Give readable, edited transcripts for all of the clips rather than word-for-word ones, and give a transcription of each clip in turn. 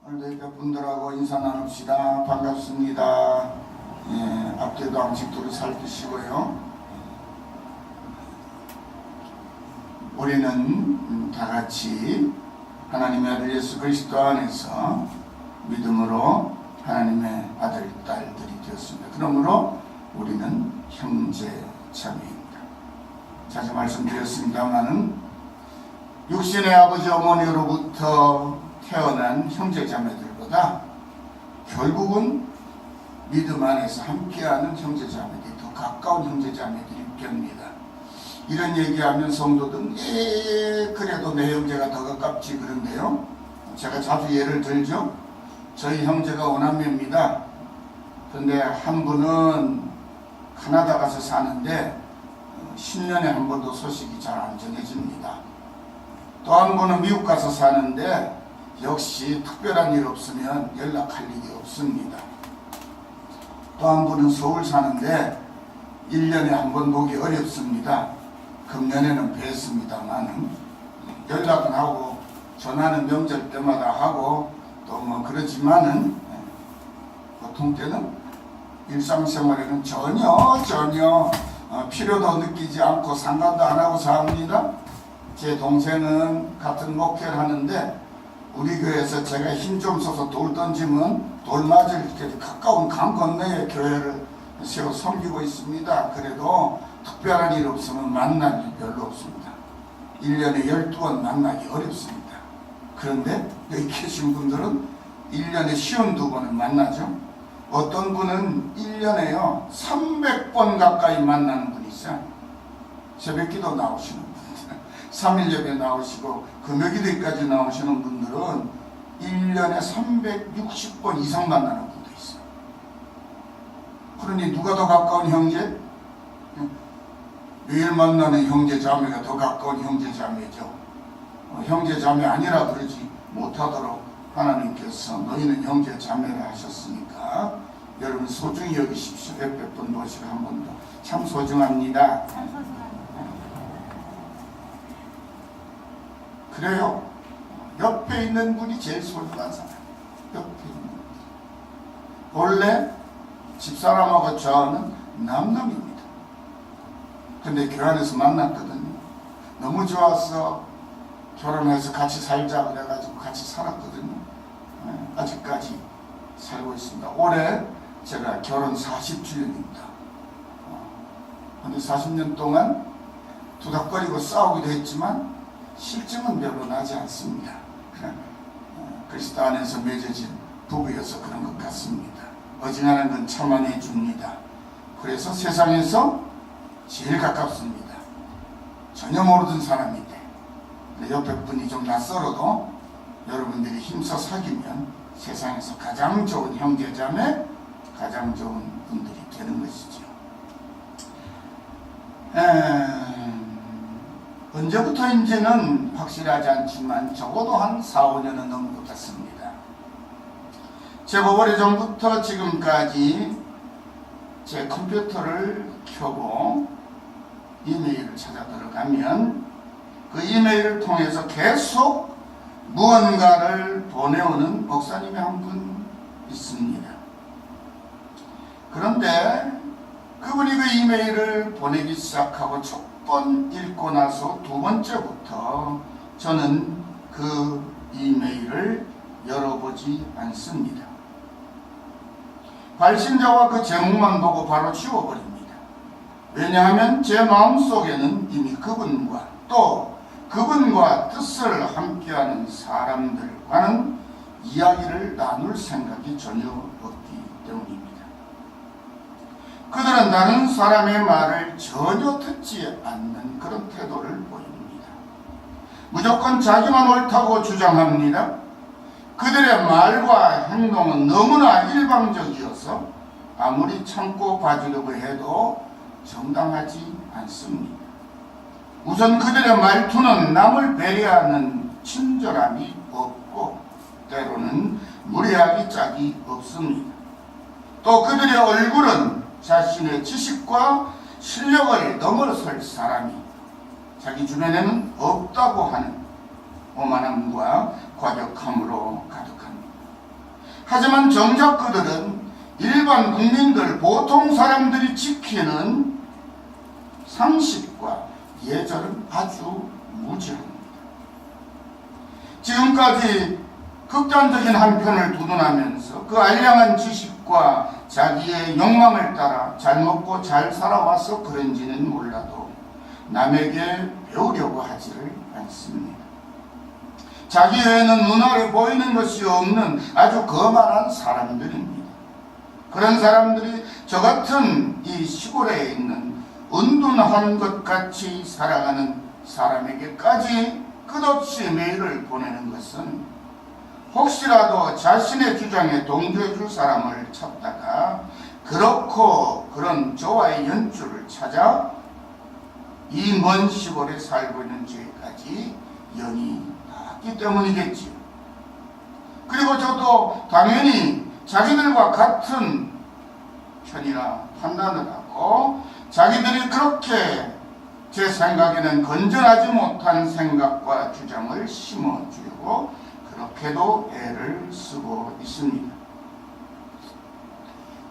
오늘도 이렇게 분들하고 인사 나눕시다. 반갑습니다. 예, 앞뒤도 암식도를 살피시고요. 우리는 다 같이 하나님의 아들 예수 그리스도 안에서 믿음으로 하나님의 아들, 딸들이 되었습니다. 그러므로 우리는 형제 자매입니다. 자주 말씀드렸습니다마는 육신의 아버지 어머니로부터 태어난 형제 자매들보다 결국은 믿음 안에서 함께하는 형제 자매들이 더 가까운 형제 자매들이 됩니다. 이런 얘기하면 성도들은 그래도 내 형제가 더 가깝지 그런데요. 제가 자주 예를 들죠. 저희 형제가 오남매입니다. 근데 한 분은 캐나다 가서 사는데 10년에 한 번도 소식이 잘 안 전해집니다. 또 한 분은 미국 가서 사는데 역시 특별한 일 없으면 연락할 일이 없습니다. 또 한 분은 서울 사는데 1년에 한 번 보기 어렵습니다. 금년에는 뵀습니다만 연락은 하고 전화는 명절 때마다 하고 또 뭐 그러지만은 보통 때는 일상생활에는 전혀 필요도 느끼지 않고 상관도 안 하고 삽니다. 제 동생은 같은 목회를 하는데 우리 교회에서 제가 힘 좀 써서 돌 던지면 돌 맞을 가까운 강 건너에 교회를 세워 섬기고 있습니다. 그래도 특별한 일 없으면 만날 일 별로 없습니다. 1년에 12번 만나기 어렵습니다. 그런데 여기 계신 분들은 1년에 52번은 만나죠. 어떤 분은 1년에요 300번 가까이 만나는 분이 있어요. 새벽기도 나오시는 분들, 3일 예배 나오시고 금요기도까지 나오시는 분들은 1년에 360번 이상 만나는 분도 있어요. 그러니 누가 더 가까운 형제? 매일 만나는 형제 자매가 더 가까운 형제 자매죠. 형제 자매 아니라 그러지 못하도록 하나님께서 너희는 형제 자매라 하셨으니까 여러분 소중히 여기십시오. 몇백 번 모시고 한 번 더 참 소중합니다. 그래요. 옆에 있는 분이 제일 소중한 사람. 옆에 있는 분. 원래 집사람하고 저는 남남입니다. 근데 교회 안에서 만났거든요. 너무 좋아서 결혼해서 같이 살자 그래가지고 같이 살았거든요. 아직까지 살고 있습니다. 올해 제가 결혼 40주년입니다. 근데 40년 동안 두닥거리고 싸우기도 했지만 실증은 별로 나지 않습니다. 그리스도 안에서 맺어진 부부여서 그런 것 같습니다. 어지간한 건 참아내 줍니다. 그래서 세상에서 제일 가깝습니다. 전혀 모르던 사람인데 옆에 분이 좀 낯설어도 여러분들이 힘써 사귀면 세상에서 가장 좋은 형제자매, 가장 좋은 분들이 되는 것이죠. 언제부터인지는 확실하지 않지만 적어도 한 4, 5년은 넘은 것 같습니다. 제법 오래전부터 지금까지 제 컴퓨터를 켜고 이메일을 찾아 들어가면 그 이메일을 통해서 계속 무언가를 보내오는 목사님이 한 분 있습니다. 그런데 그분이 그 이메일을 보내기 시작하고 첫 번 읽고 나서 두 번째부터 저는 그 이메일을 열어보지 않습니다. 발신자와 그 제목만 보고 바로 지워버립니다. 왜냐하면 제 마음속에는 이미 그분과 또 그분과 뜻을 함께하는 사람들과는 이야기를 나눌 생각이 전혀 없기 때문입니다. 그들은 다른 사람의 말을 전혀 듣지 않는 그런 태도를 보입니다. 무조건 자기만 옳다고 주장합니다. 그들의 말과 행동은 너무나 일방적이어서 아무리 참고 봐주려고 해도 정당하지 않습니다. 우선 그들의 말투는 남을 배려하는 친절함이 없고 때로는 무례하기 짝이 없습니다. 또 그들의 얼굴은 자신의 지식과 실력을 넘어설 사람이 자기 주변에는 없다고 하는 오만함과 과격함으로 가득합니다. 하지만 정작 그들은 일반 국민들, 보통 사람들이 지키는 상식과 예절은 아주 무지합니다. 지금까지 극단적인 한편을 두둔하면서 그 알량한 지식과 자기의 욕망을 따라 잘 먹고 잘 살아와서 그런지는 몰라도 남에게 배우려고 하지를 않습니다. 자기 외에는 눈알에 보이는 것이 없는 아주 거만한 사람들입니다. 그런 사람들이 저 같은 이 시골에 있는 은둔한 것 같이 살아가는 사람에게까지 끝없이 메일을 보내는 것은 혹시라도 자신의 주장에 동조해 줄 사람을 찾다가 그렇고 그런 저와의 연주를 찾아 이 먼 시골에 살고 있는 저희까지 연이 닿았기 때문이겠지요. 그리고 저도 당연히 자기들과 같은 편이라 판단을 하고 자기들이 그렇게 제 생각에는 건전하지 못한 생각과 주장을 심어주려고 그렇게도 애를 쓰고 있습니다.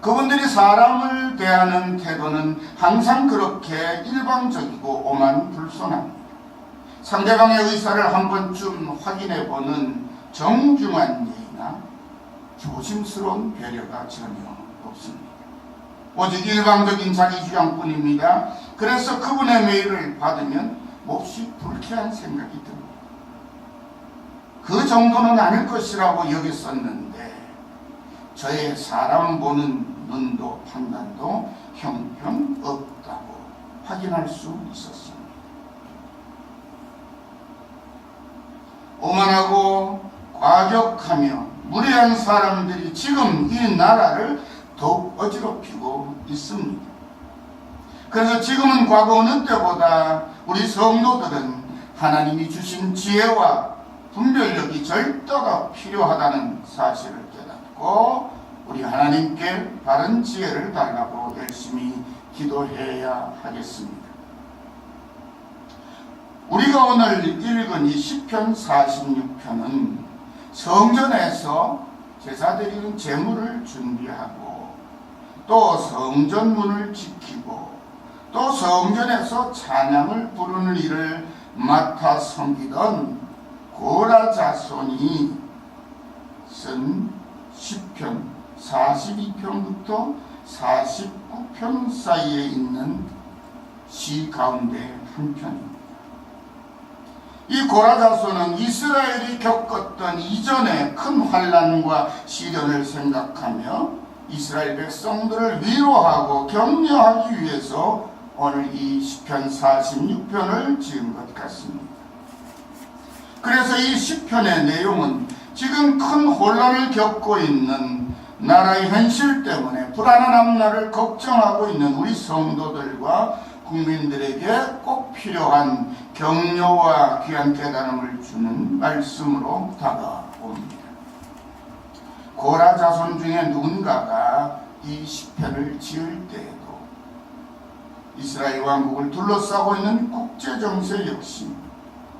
그분들이 사람을 대하는 태도는 항상 그렇게 일방적이고 오만불손합니다. 상대방의 의사를 한 번쯤 확인해보는 정중한 예의나 조심스러운 배려가 전혀 없습니다. 오직 일방적인 자기 주장뿐입니다. 그래서 그분의 메일을 받으면 몹시 불쾌한 생각이 듭니다. 그 정도는 아닐 것이라고 여겼었는데 저의 사람 보는 눈도 판단도 형편없다고 확인할 수 있었습니다. 오만하고 과격하며 무례한 사람들이 지금 이 나라를 더욱 어지럽히고 있습니다. 그래서 지금은 과거 어느 때보다 우리 성도들은 하나님이 주신 지혜와 분별력이 절대가 필요하다는 사실을 깨닫고 우리 하나님께 바른 지혜를 달라고 열심히 기도해야 하겠습니다. 우리가 오늘 읽은 이 시편 46편은 성전에서 제사드리는 제물을 준비하고 또 성전문을 지키고 또 성전에서 찬양을 부르는 일을 맡아 섬기던 고라 자손이 쓴 시편 42편부터 49편 사이에 있는 시 가운데 한 편입니다. 이 고라 자손은 이스라엘이 겪었던 이전의 큰 환난과 시련을 생각하며 이스라엘 백성들을 위로하고 격려하기 위해서 오늘 이 시편 46편을 지은 것 같습니다. 그래서 이 시편의 내용은 지금 큰 혼란을 겪고 있는 나라의 현실 때문에 불안한 앞날을 걱정하고 있는 우리 성도들과 국민들에게 꼭 필요한 격려와 귀한 깨달음을 주는 말씀으로 다가옵니다. 고라 자손 중에 누군가가 이 시편을 지을 때에도 이스라엘 왕국을 둘러싸고 있는 국제정세 역시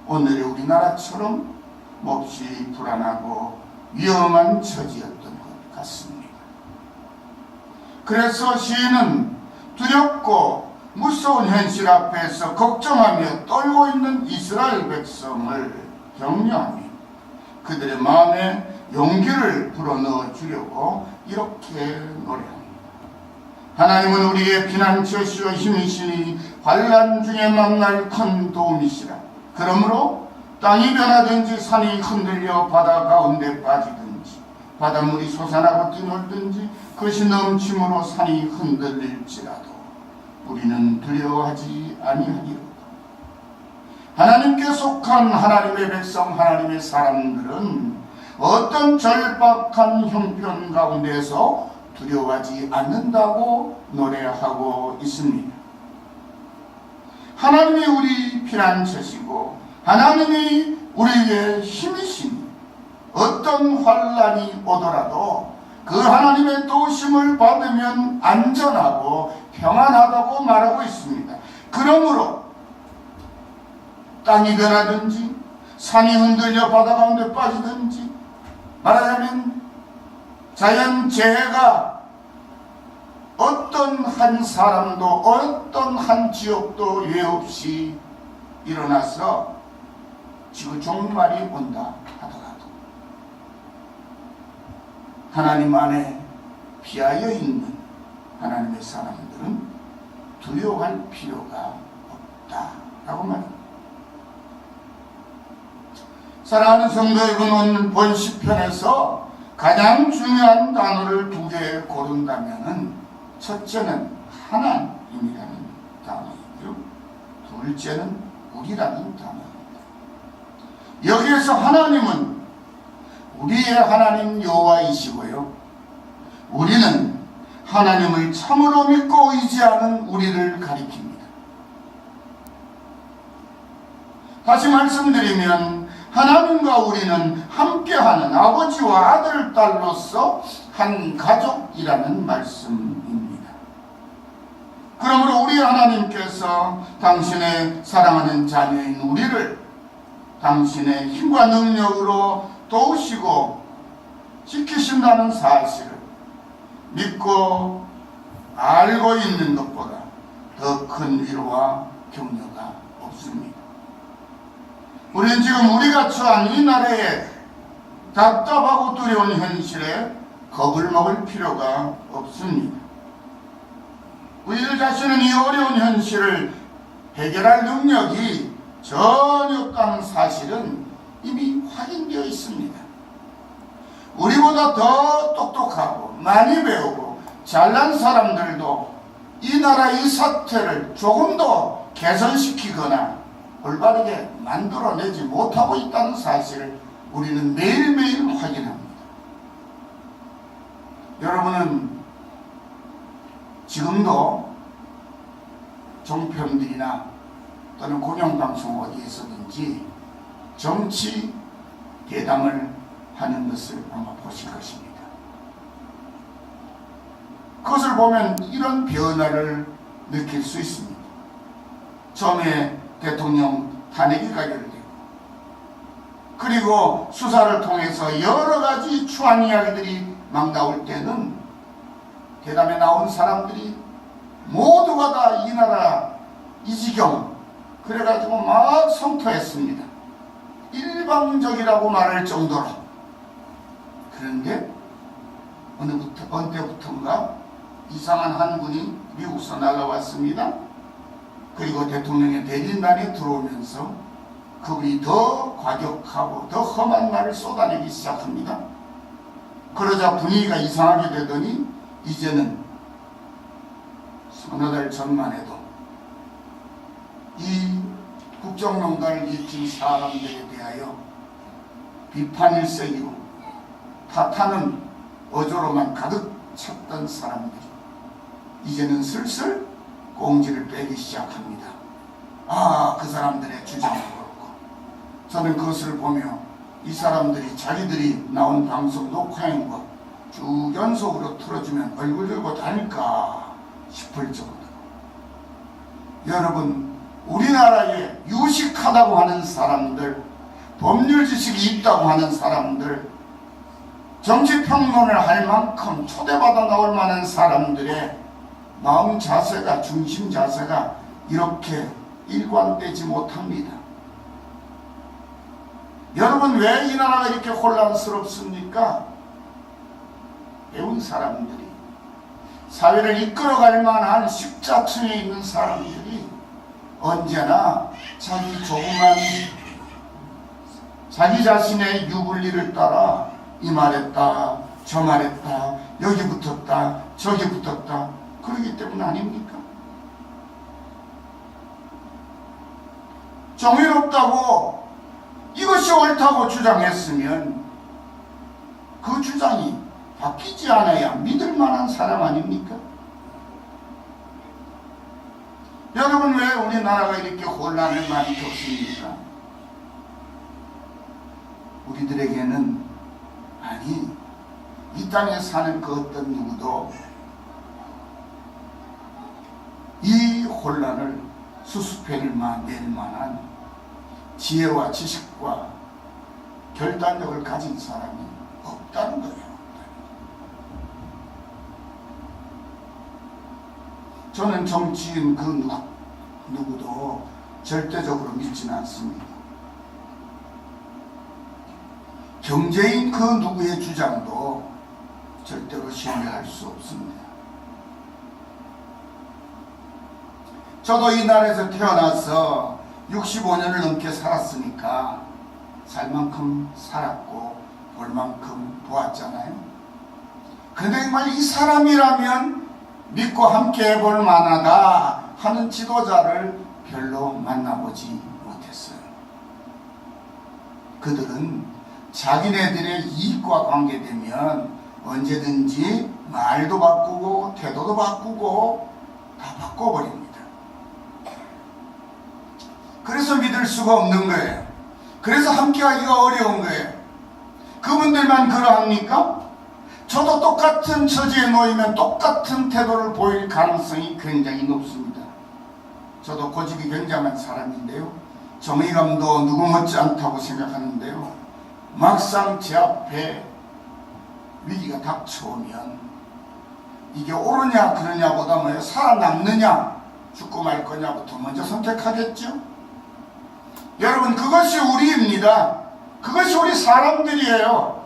오늘의 우리나라처럼 몹시 불안하고 위험한 처지였던 것 같습니다. 그래서 시인은 두렵고 무서운 현실 앞에서 걱정하며 떨고 있는 이스라엘 백성을 격려하며 그들의 마음에 용기를 불어넣어 주려고 이렇게 노래합니다. 하나님은 우리의 피난처시오 힘이시니 환난 중에 만날 큰 도움이시라. 그러므로 땅이 변하든지 산이 흔들려 바다 가운데 빠지든지 바닷물이 솟아나고 뛰놀든지 그것이 넘침으로 산이 흔들릴지라도 우리는 두려워하지 아니하리로다. 하나님께 속한 하나님의 백성, 하나님의 사람들은 어떤 절박한 형편 가운데서 두려워하지 않는다고 노래하고 있습니다. 하나님이 우리 피난처시고 하나님이 우리의 힘이시니 어떤 환난이 오더라도 그 하나님의 도우심을 받으면 안전하고 평안하다고 말하고 있습니다. 그러므로 땅이 변하든지 산이 흔들려 바다 가운데 빠지든지 말하자면 자연재해가 어떤 한 사람도 어떤 한 지역도 예 없이 일어나서 지구 종말이 온다 하더라도 하나님 안에 피하여 있는 하나님의 사람들은 두려워할 필요가 없다라고 말합니다. 사랑하는 성도 여러분, 오늘 본 시편에서 가장 중요한 단어를 두 개 고른다면은 첫째는 하나님이라는 단어이고요, 둘째는 우리라는 단어입니다. 여기에서 하나님은 우리의 하나님 여호와이시고요, 우리는 하나님을 참으로 믿고 의지하는 우리를 가리킵니다. 다시 말씀드리면 하나님과 우리는 함께하는 아버지와 아들, 딸로서 한 가족이라는 말씀입니다. 그러므로 우리 하나님께서 당신의 사랑하는 자녀인 우리를 당신의 힘과 능력으로 도우시고 지키신다는 사실을 믿고 알고 있는 것보다 더 큰 위로와 격려가 없습니다. 우리는 지금 우리가 처한 이 나라의 답답하고 두려운 현실에 겁을 먹을 필요가 없습니다. 우리들 자신은 이 어려운 현실을 해결할 능력이 전혀 없다는 사실은 이미 확인되어 있습니다. 우리보다 더 똑똑하고 많이 배우고 잘난 사람들도 이 나라 이 사태를 조금 더 개선시키거나 올바르게 만들어내지 못하고 있다는 사실을 우리는 매일매일 확인합니다. 여러분은 지금도 종편들이나 또는 공영방송 어디에서든지 정치 대담을 하는 것을 아마 보실 것입니다. 그것을 보면 이런 변화를 느낄 수 있습니다. 처음에 대통령 탄핵이 가결되고, 그리고 수사를 통해서 여러 가지 추한 이야기들이 막 나올 때는 대담에 나온 사람들이 모두가 다 이 나라 이 지경 그래가지고 막 성토했습니다. 일방적이라고 말할 정도로. 그런데 언제부턴가 이상한 한 분이 미국에서 날아왔습니다. 그리고 대통령의 대리인단에 들어오면서 그분이 더 과격하고 더 험한 말을 쏟아내기 시작합니다. 그러자 분위기가 이상하게 되더니 이제는 서너 달 전만 해도 이 국정농단을 일으킨 사람들에 대하여 비판일색이고 탓하는 어조로만 가득 찼던 사람들이 이제는 슬슬 꽁지를 빼기 시작합니다. 그 사람들의 주장을 그렇고, 저는 그것을 보며 이 사람들이 자기들이 나온 방송 녹화한 거 쭉 연속으로 틀어주면 얼굴 들고 다닐까 싶을 정도. 여러분, 우리나라에 유식하다고 하는 사람들, 법률 지식이 있다고 하는 사람들, 정치평론을 할 만큼 초대받아 나올 만한 사람들의 마음 자세가, 중심 자세가 이렇게 일관되지 못합니다. 여러분, 왜 이 나라가 이렇게 혼란스럽습니까? 배운 사람들이, 사회를 이끌어갈 만한 십자층에 있는 사람들이 언제나 자기 조그만 자기 자신의 유불리를 따라 이 말했다 저 말했다 여기 붙었다 저기 붙었다 그러기 때문 아닙니까? 정의롭다고 이것이 옳다고 주장했으면 그 주장이 바뀌지 않아야 믿을 만한 사람 아닙니까? 여러분, 왜 우리나라가 이렇게 혼란을 많이 겪습니까? 우리들에게는, 아니, 이 땅에 사는 그 어떤 누구도 이 혼란을 수습해낼 만한 지혜와 지식과 결단력을 가진 사람이 없다는 거예요. 저는 정치인 그 누구도 절대적으로 믿지는 않습니다. 경제인 그 누구의 주장도 절대로 신뢰할 수 없습니다. 저도 이 나라에서 태어나서 65년을 넘게 살았으니까 살 만큼 살았고 볼 만큼 보았잖아요. 그런데 정말 이 사람이라면 믿고 함께 해볼 만하다 하는 지도자를 별로 만나보지 못했어요. 그들은 자기네들의 이익과 관계되면 언제든지 말도 바꾸고 태도도 바꾸고 다 바꿔버립니다. 그래서 믿을 수가 없는 거예요. 그래서 함께하기가 어려운 거예요. 그분들만 그러합니까? 저도 똑같은 처지에 놓이면 똑같은 태도를 보일 가능성이 굉장히 높습니다. 저도 고집이 굉장한 사람인데요. 정의감도 누구 못지않다고 생각하는데요. 막상 제 앞에 위기가 닥쳐오면 이게 옳으냐 그러냐보다 뭐예요? 살아남느냐 죽고 말 거냐부터 먼저 선택하겠죠. 여러분, 그것이 우리입니다. 그것이 우리 사람들이에요.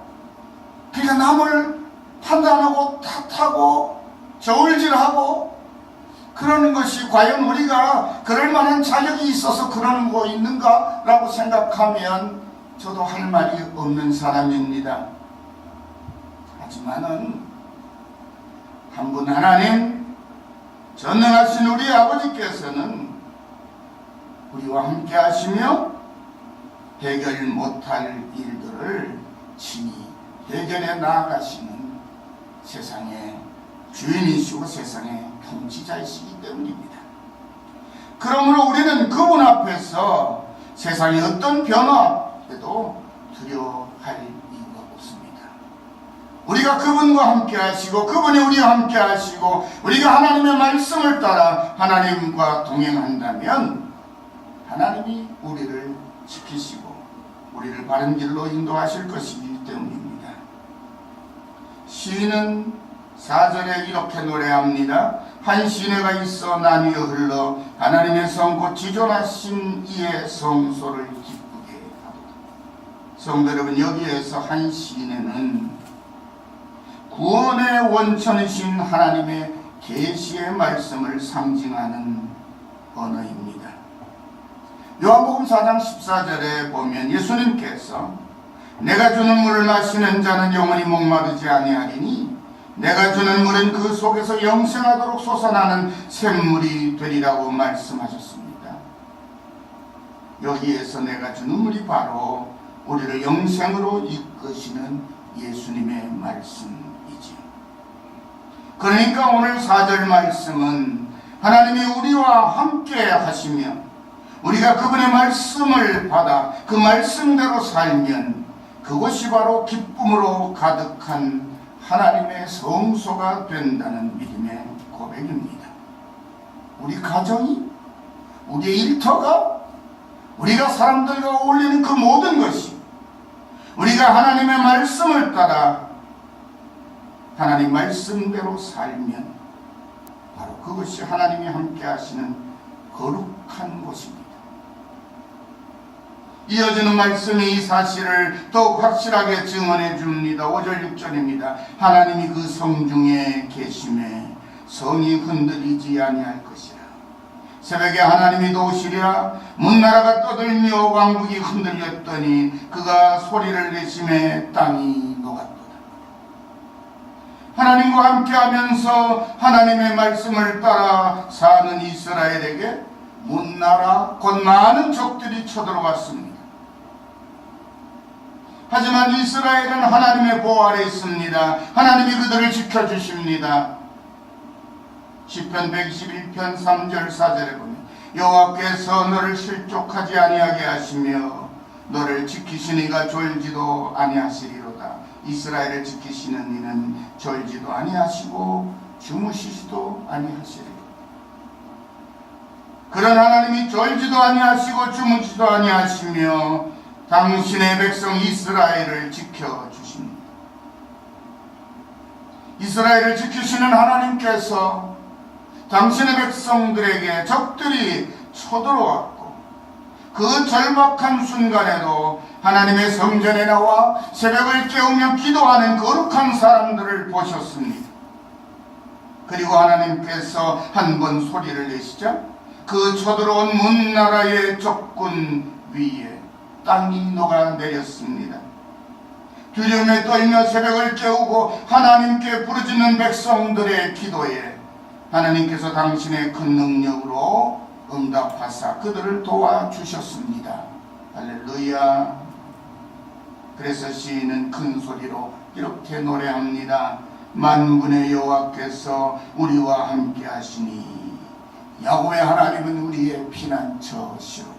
그러니까 남을 판단하고 탓하고 저울질하고 그러는 것이 과연 우리가 그럴 만한 자격이 있어서 그러는 거 있는가 라고 생각하면 저도 할 말이 없는 사람입니다. 하지만은 한 분 하나님 전능하신 우리 아버지께서는 우리와 함께 하시며 해결 못할 일들을 친히 해결해 나아가시는 세상의 주인이시고 세상의 통치자이시기 때문입니다. 그러므로 우리는 그분 앞에서 세상의 어떤 변화에도 두려워할 이유가 없습니다. 우리가 그분과 함께 하시고 그분이 우리와 함께 하시고 우리가 하나님의 말씀을 따라 하나님과 동행한다면 하나님이 우리를 지키시고 우리를 바른 길로 인도하실 것이기 때문입니다. 시인은 4절에 이렇게 노래합니다. 한 시내가 있어 나뉘어 흘러 하나님의 성 곧 지존하신 이의 성소를 기쁘게 하도다. 성도 여러분, 여기에서 한 시내는 구원의 원천이신 하나님의 계시의 말씀을 상징하는 언어입니다. 요한복음 4장 14절에 보면 예수님께서 내가 주는 물을 마시는 자는 영원히 목마르지 아니하리니 내가 주는 물은 그 속에서 영생하도록 솟아나는 샘물이 되리라고 말씀하셨습니다. 여기에서 내가 주는 물이 바로 우리를 영생으로 이끄시는 예수님의 말씀이지요. 그러니까 오늘 4절 말씀은 하나님이 우리와 함께 하시며 우리가 그분의 말씀을 받아 그 말씀대로 살면 그것이 바로 기쁨으로 가득한 하나님의 성소가 된다는 믿음의 고백입니다. 우리 가정이, 우리의 일터가, 우리가 사람들과 어울리는 그 모든 것이 우리가 하나님의 말씀을 따라 하나님 말씀대로 살면 바로 그것이 하나님이 함께 하시는 거룩한 곳입니다. 이어지는 말씀이 이 사실을 더욱 확실하게 증언해 줍니다. 5절 6절입니다. 하나님이 그 성중에 계심에 성이 흔들리지 아니할 것이라. 새벽에 하나님이 도우시리라. 문나라가 떠들며 왕국이 흔들렸더니 그가 소리를 내심에 땅이 녹았도다. 하나님과 함께하면서 하나님의 말씀을 따라 사는 이스라엘에게 문나라 곧 많은 적들이 쳐들어왔습니다. 하지만 이스라엘은 하나님의 보호 아래 있습니다. 하나님이 그들을 지켜주십니다. 시편 121편 3절 4절에 보면 여호와께서 너를 실족하지 아니하게 하시며 너를 지키시는 이가 졸지도 아니하시리로다. 이스라엘을 지키시는 이는 졸지도 아니하시고 주무시지도 아니하시리로다. 그런 하나님이 졸지도 아니하시고 주무시지도 아니하시며 당신의 백성 이스라엘을 지켜주십니다. 이스라엘을 지키시는 하나님께서 당신의 백성들에게 적들이 쳐들어왔고 그 절박한 순간에도 하나님의 성전에 나와 새벽을 깨우며 기도하는 거룩한 사람들을 보셨습니다. 그리고 하나님께서 한 번 소리를 내시자 그 쳐들어온 문나라의 적군 위에 땅이 녹아내렸습니다. 두려움에 떨며 새벽을 깨우고 하나님께 부르짖는 백성들의 기도에 하나님께서 당신의 큰 능력으로 응답하사 그들을 도와주셨습니다. 할렐루야. 그래서 시인은 큰 소리로 이렇게 노래합니다. 만군의 여호와께서 우리와 함께 하시니 야곱의 하나님은 우리의 피난처시로다.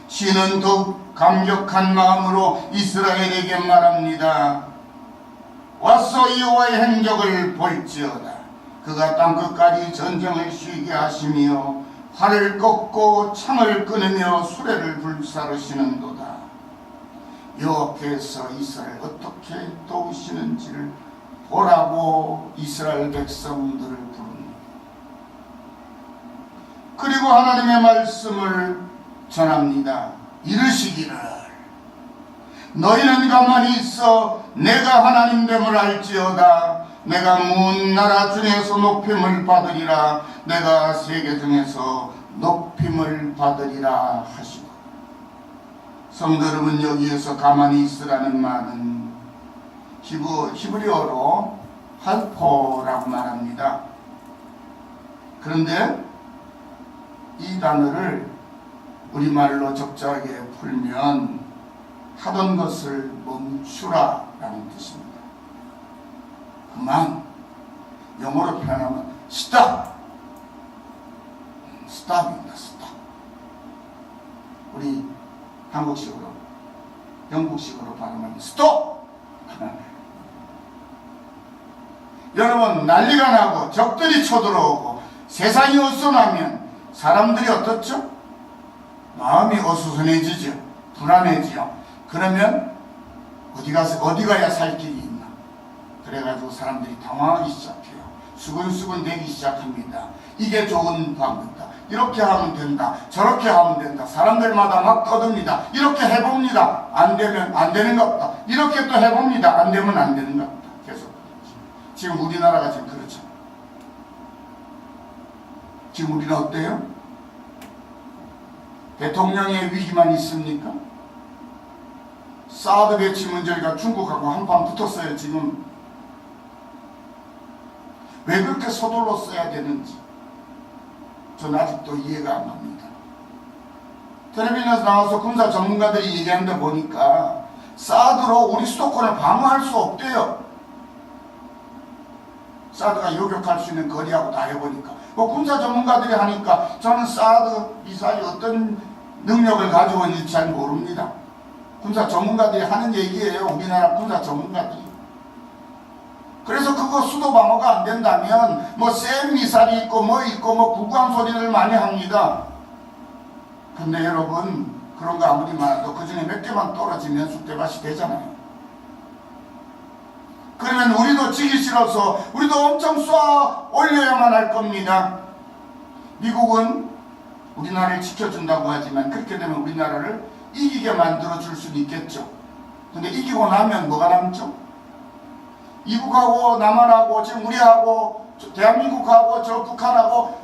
시인은 더욱 감격한 마음으로 이스라엘에게 말합니다. 와서 여호와의 행적을 볼지어다. 그가 땅끝까지 전쟁을 쉬게 하시며 활을 꺾고 창을 끊으며 수레를 불사르시는도다. 여호와께서 이스라엘 어떻게 도우시는지를 보라고 이스라엘 백성들을 부릅니다. 그리고 하나님의 말씀을 전합니다. 이르시기를 너희는 가만히 있어 내가 하나님됨을 알지어다. 내가 문 나라 중에서 높임을 받으리라. 내가 세계 중에서 높임을 받으리라 하시고, 성도 여러분, 여기에서 가만히 있으라는 말은 히브리어로 할포라고 말합니다. 그런데 이 단어를 우리말로 적절하게 풀면 하던 것을 멈추라라는 뜻입니다. 그만, 영어로 표현하면 stop, stop입니다. stop. 우리 한국식으로, 영국식으로 발음하면 stop. 여러분, 난리가 나고 적들이 쳐들어오고 세상이 어수선하면 사람들이 어떻죠? 마음이 어수선해지죠. 불안해지죠. 그러면 어디 가야 살 길이 있나? 그래가지고 사람들이 당황하기 시작해요. 수근수근 되기 시작합니다. 이게 좋은 방법이다. 이렇게 하면 된다. 저렇게 하면 된다. 사람들마다 막 떠듭니다. 이렇게 해봅니다. 안 되면 안 되는 것 같다. 이렇게 또 해봅니다. 안 되면 안 되는 것 같다. 계속. 지금 우리나라가 지금 그렇죠. 지금 우리는 어때요? 대통령의 위기만 있습니까? 사드 배치 문제가 중국하고 한판 붙었어요. 지금 왜 그렇게 서둘러 써야 되는지 저는 아직도 이해가 안 갑니다. 텔레비전에서 나와서 군사 전문가들이 얘기하는 데 보니까 사드로 우리 수도권을 방어할 수 없대요. 사드가 요격할 수 있는 거리하고 다 해보니까 군사 전문가들이 하니까 저는 사드 미사일이 어떤 능력을 가지고 있는지 잘 모릅니다. 군사 전문가들이 하는 얘기예요. 우리나라 군사 전문가들이. 그래서 그거 수도 방어가 안 된다면 센 미사일이 있고 구구한 소리를 많이 합니다. 근데 여러분, 그런 거 아무리 많아도 그 중에 몇 개만 떨어지면 쑥대밭이 되잖아요. 그러면 우리도 지기 싫어서 우리도 엄청 쏴 올려야만 할 겁니다. 미국은 우리나라를 지켜준다고 하지만 그렇게 되면 우리나라를 이기게 만들어 줄 수는 있겠죠. 근데 이기고 나면 뭐가 남죠? 미국하고 남한하고 지금 우리하고 대한민국하고 저 북한하고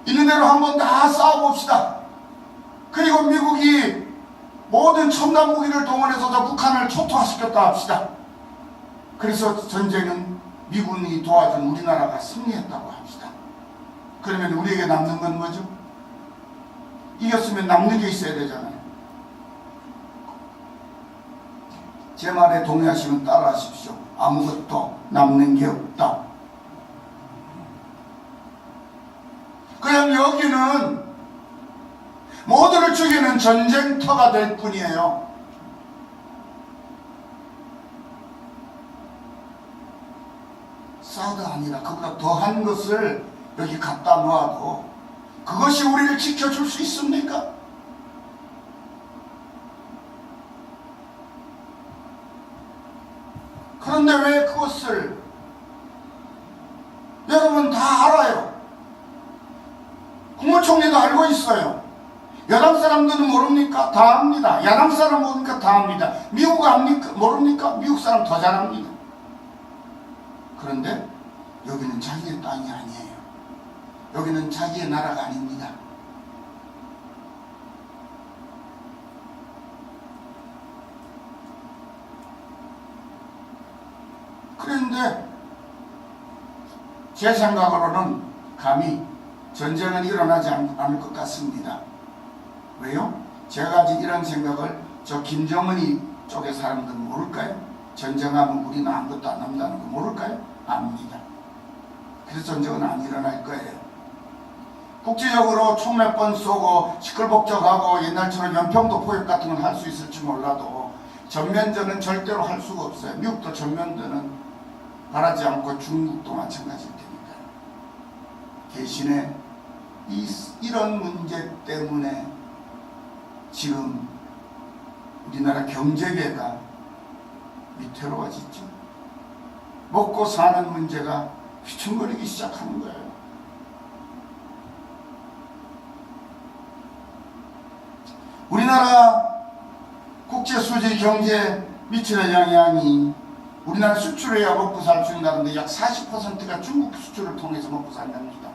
있는 대로 한번 다 싸워봅시다. 그리고 미국이 모든 첨단 무기를 동원해서 저 북한을 초토화시켰다 합시다. 그래서 전쟁은 미군이 도와준 우리나라가 승리했다고 합시다. 그러면 우리에게 남는 건 뭐죠? 이겼으면 남는 게 있어야 되잖아요. 제 말에 동의하시면 따라하십시오. 아무것도 남는 게 없다. 그럼 여기는 모두를 죽이는 전쟁터가 될 뿐이에요. 사드 아니라 그보다 더한 것을 여기 갖다 놓아도 그것이 우리를 지켜줄 수 있습니까? 그런데 왜 그것을, 왜 국무총리도 알고 있어요. 여당 사람들은 모릅니까? 다 압니다. 야당 사람 모르니까 다 압니다. 미국 압니까? 모릅니까? 미국 사람 더 잘 압니다. 그런데 여기는 자기의 땅이 아니에요. 여기는 자기의 나라가 아닙니다. 그런데 제 생각으로는 감히 전쟁은 일어나지 않을 것 같습니다. 왜요? 제가 아직 이런 생각을 저 김정은이 쪽의 사람들은 모를까요? 전쟁하면 우리는 아무것도 안 한다는 거 모를까요? 압니다. 그래서 전쟁은 안 일어날 거예요. 국제적으로 총 몇 번 쏘고 시끌벅적하고 옛날처럼 연평도 포격 같은 건 할 수 있을지 몰라도 전면전은 절대로 할 수가 없어요. 미국도 전면전은 바라지 않고 중국도 마찬가지일 테니까요. 대신에 이런 문제 때문에 지금 우리나라 경제계가 위태로워지죠. 먹고 사는 문제가 휘청거리기 시작하는 거예요. 우리나라 국제 수지 경제에 미치는 영향이 우리나라 수출해야 먹고 살 수 있다는데 약 40%가 중국 수출을 통해서 먹고 산답니다.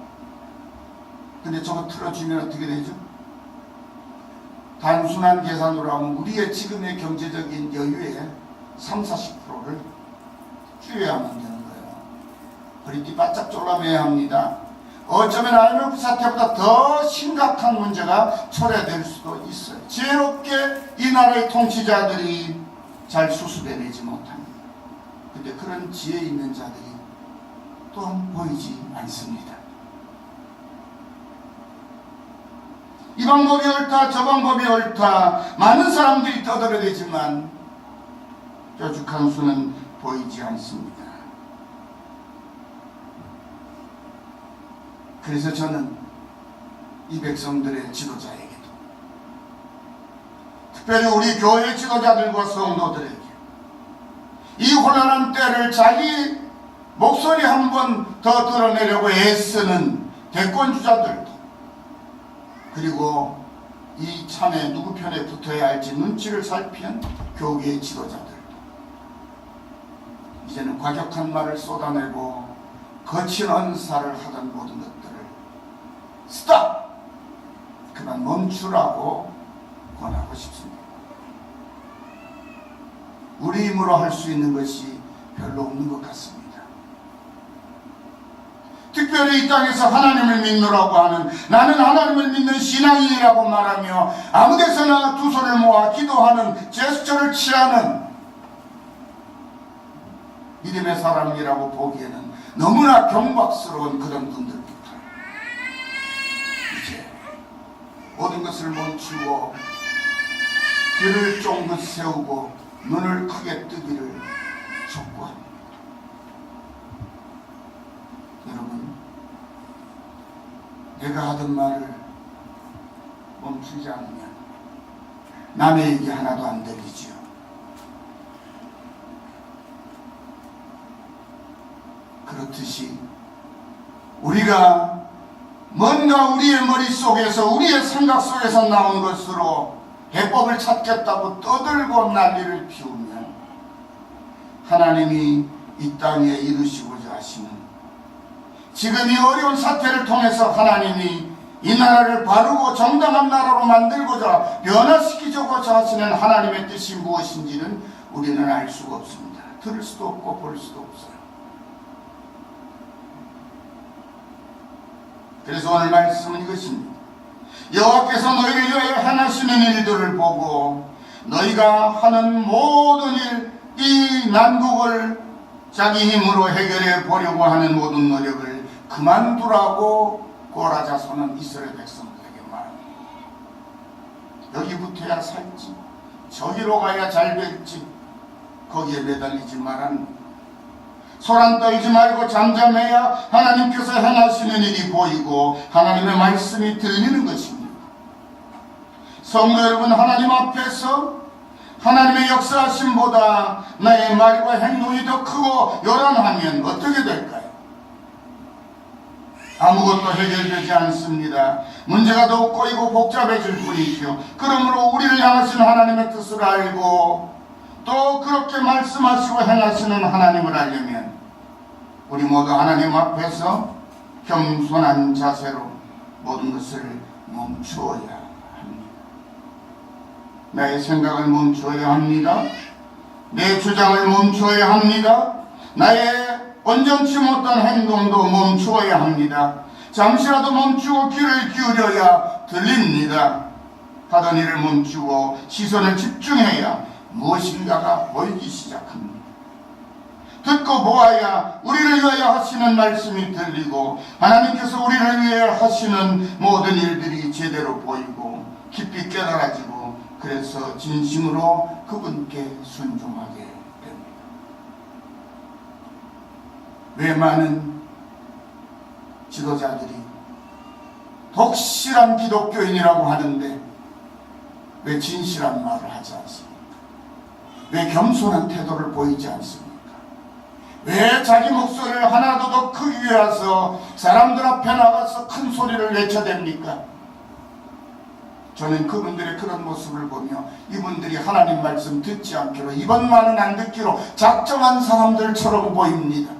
근데 저거 틀어주면 어떻게 되죠? 단순한 계산으로 하면 우리의 지금의 경제적인 여유의 30-40%를 줄여야만 되는 거예요. 허리띠 바짝 졸라매야 합니다. 어쩌면 IMF 사태보다 더 심각한 문제가 초래될 수도 있어요. 지혜롭게 이 나라의 통치자들이 잘 수습해내지 못합니다. 근데 그런 지혜 있는 자들이 또한 보이지 않습니다. 이 방법이 옳다 저 방법이 옳다 많은 사람들이 떠들어대지만 뾰족한 수는 보이지 않습니다. 그래서 저는 이 백성들의 지도자에게도 특별히 우리 교회 지도자들과 성도들에게 이 혼란한 때를 자기 목소리 한 번 더 드러내려고 애쓰는 대권주자들도 그리고 이 참에 누구 편에 붙어야 할지 눈치를 살피는 교계의 지도자들도 이제는 과격한 말을 쏟아내고 거친 언사를 하던 모든 것들을 스탑! 그만 멈추라고 권하고 싶습니다. 우리 힘으로 할 수 있는 것이 별로 없는 것 같습니다. 특별히 이 땅에서 하나님을 믿노라고 하는 나는 하나님을 믿는 신앙인이라고 말하며 아무데서나 두 손을 모아 기도하는 제스처를 취하는 믿음의 사람이라고 보기에는 너무나 경박스러운 그런 분들부터 이제 모든 것을 멈추고 귀를 쫑긋 세우고 눈을 크게 뜨기를 촉구합니다. 여러분, 내가 하던 말을 멈추지 않으면 남의 얘기 하나도 안 들리지요. 그렇듯이 우리가 뭔가 우리의 머릿속에서 우리의 생각 속에서 나온 것으로 해법을 찾겠다고 떠들고 난리를 피우면 하나님이 이 땅에 이루시고자 하시는 지금 이 어려운 사태를 통해서 하나님이 이 나라를 바르고 정당한 나라로 만들고자 변화시키고자 하시는 하나님의 뜻이 무엇인지는 우리는 알 수가 없습니다. 들을 수도 없고 볼 수도 없어요. 그래서 오늘 말씀은 이것입니다. 여호와께서 너희를 위하여 행하시는 일들을 보고 너희가 하는 모든 일, 이 난국을 자기 힘으로 해결해 보려고 하는 모든 노력을 그만두라고 고라 자손은 이스라엘 백성들에게 말합니다. 여기 붙어야 살지, 저기로 가야 잘 될지 거기에 매달리지 말라는 소란 떨지 말고 잠잠해야 하나님께서 행하시는 일이 보이고 하나님의 말씀이 들리는 것입니다. 성도 여러분, 하나님 앞에서 하나님의 역사하심보다 나의 말과 행동이 더 크고 요란하면 어떻게 될까요? 아무것도 해결되지 않습니다. 문제가 더욱 꼬이고 복잡해질 뿐이죠. 그러므로 우리를 향하신 하나님의 뜻을 알고 또 그렇게 말씀하시고 행하시는 하나님을 알려면 우리 모두 하나님 앞에서 겸손한 자세로 모든 것을 멈추어야 합니다. 나의 생각을 멈추어야 합니다. 내 주장을 멈추어야 합니다. 나의 온전치 못한 행동도 멈추어야 합니다. 잠시라도 멈추고 귀를 기울여야 들립니다. 하던 일을 멈추고 시선을 집중해야 무엇인가가 보이기 시작합니다. 듣고 보아야 우리를 위하여 하시는 말씀이 들리고 하나님께서 우리를 위해 하시는 모든 일들이 제대로 보이고 깊이 깨달아지고 그래서 진심으로 그분께 순종하게 됩니다. 왜 많은 지도자들이 독실한 기독교인이라고 하는데 왜 진실한 말을 하지 않습니까? 왜 겸손한 태도를 보이지 않습니까? 왜 자기 목소리를 하나도 더 크게 해서 사람들 앞에 나가서 큰 소리를 외쳐댑니까? 저는 그분들의 그런 모습을 보며 이분들이 하나님 말씀 듣지 않기로 이번만은 안 듣기로 작정한 사람들처럼 보입니다.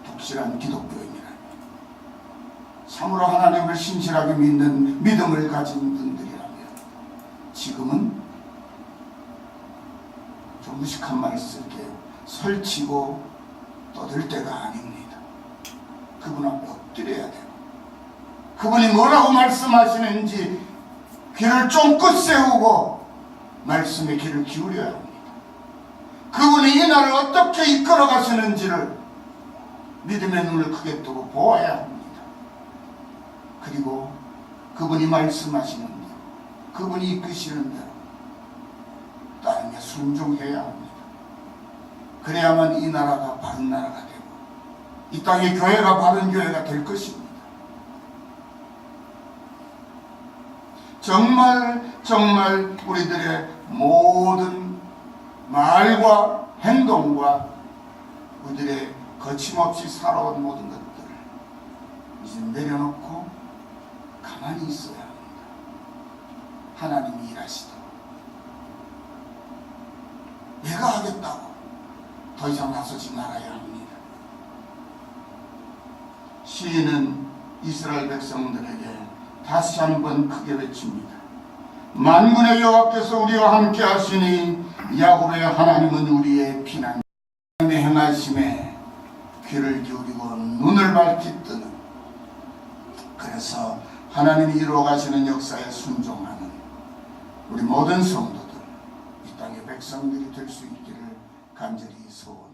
독실한 기독교인이라면 참으로 하나님을 신실하게 믿는 믿음을 가진 분들이라면 지금은 좀 무식한 말을 쓸게요. 설치고 떠들 때가 아닙니다. 그분 앞에 엎드려야 돼요. 그분이 뭐라고 말씀하시는지 귀를 쫑긋 세우고 말씀에 귀를 기울여야 합니다. 그분이 이 나라를 어떻게 이끌어 가시는지를 믿음의 눈을 크게 뜨고 보아야 합니다. 그리고 그분이 말씀하시는 대로 그분이 이끄시는 대로 따르며 순종해야 합니다. 그래야만 이 나라가 바른 나라가 되고 이 땅의 교회가 바른 교회가 될 것입니다. 정말 우리들의 모든 말과 행동과 우리들의 거침없이 살아온 모든 것들을 이제 내려놓고 가만히 있어야 합니다. 하나님이 일하시도록 내가 하겠다고 더 이상 나서지 말아야 합니다. 시인은 이스라엘 백성들에게 다시 한번 크게 외칩니다. 만군의 여호와께서 우리와 함께 하시니 야곱의 하나님은 우리의 피난 하나님의 행하심에 귀를 기울이고 눈을 밝히 뜨는 그래서 하나님이 이루어 가시는 역사에 순종하는 우리 모든 성도들 이 땅의 백성들이 될 수 있기를 간절히 소원합니다.